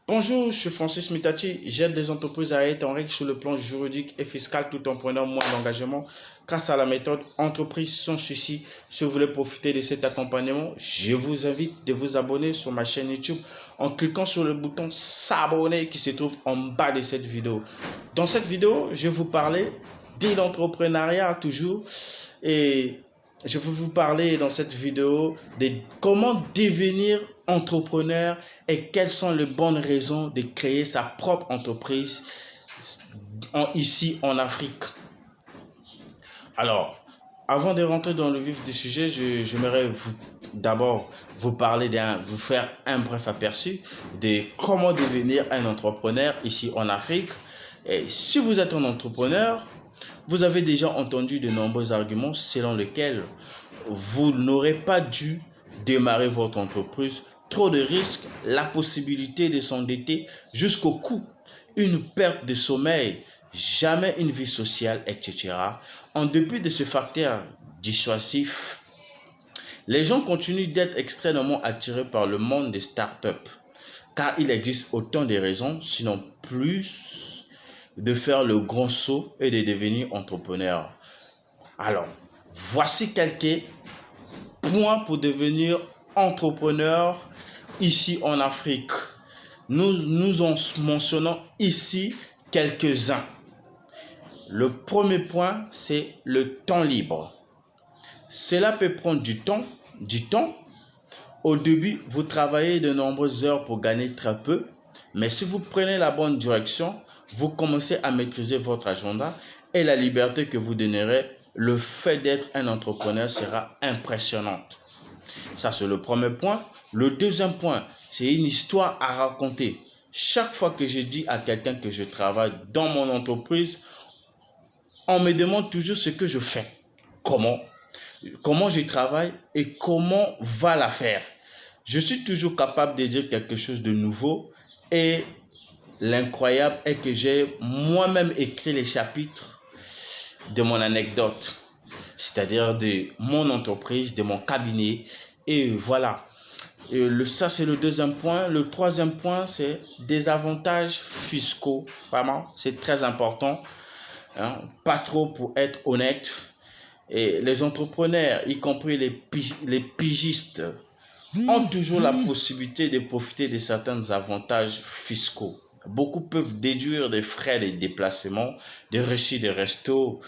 Bonjour, je suis Francis Mitachi. J'aide les entreprises à être en règle sur le plan juridique et fiscal tout en prenant moins d'engagement grâce à la méthode Entreprise sans souci. Si vous voulez profiter de cet accompagnement, je vous invite de vous abonner sur ma chaîne YouTube en cliquant sur le bouton s'abonner qui se trouve en bas de cette vidéo. Dans cette vidéo, je vais vous parler de l'entrepreneuriat toujours et je vais vous parler dans cette vidéo de comment devenir entrepreneur et quelles sont les bonnes raisons de créer sa propre entreprise ici en Afrique. Alors, avant de rentrer dans le vif du sujet, j'aimerais d'abord vous parler vous faire un bref aperçu de comment devenir un entrepreneur ici en Afrique. Et si vous êtes un entrepreneur, vous avez déjà entendu de nombreux arguments selon lesquels vous n'aurez pas dû démarrer votre entreprise. Trop de risques, la possibilité de s'endetter jusqu'au coût, une perte de sommeil, jamais une vie sociale, etc. En dépit de ce facteur dissuasif, les gens continuent d'être extrêmement attirés par le monde des startups, car il existe autant de raisons, sinon plus, de faire le grand saut et de devenir entrepreneur. Alors, voici quelques points pour devenir entrepreneur ici en Afrique. Nous en mentionnons ici quelques-uns. Le premier point, c'est le temps libre. Cela peut prendre du temps. Au début, vous travaillez de nombreuses heures pour gagner très peu, mais si vous prenez la bonne direction, vous commencez à maîtriser votre agenda et la liberté que vous donnerez, le fait d'être un entrepreneur sera impressionnante. Ça, c'est le premier point. Le deuxième point, c'est une histoire à raconter. Chaque fois que je dis à quelqu'un que je travaille dans mon entreprise, on me demande toujours ce que je fais. Comment je travaille et comment va l'affaire. Je suis toujours capable de dire quelque chose de nouveau et l'incroyable est que j'ai moi-même écrit les chapitres de mon anecdote, c'est-à-dire de mon entreprise, de mon cabinet. Et voilà. Ça, c'est le deuxième point. Le troisième point, c'est des avantages fiscaux. Vraiment, c'est très important. Pas trop pour être honnête. Et les entrepreneurs, y compris les pigistes, ont toujours la possibilité de profiter de certains avantages fiscaux. Beaucoup peuvent déduire des frais de déplacement, des reçus de resto,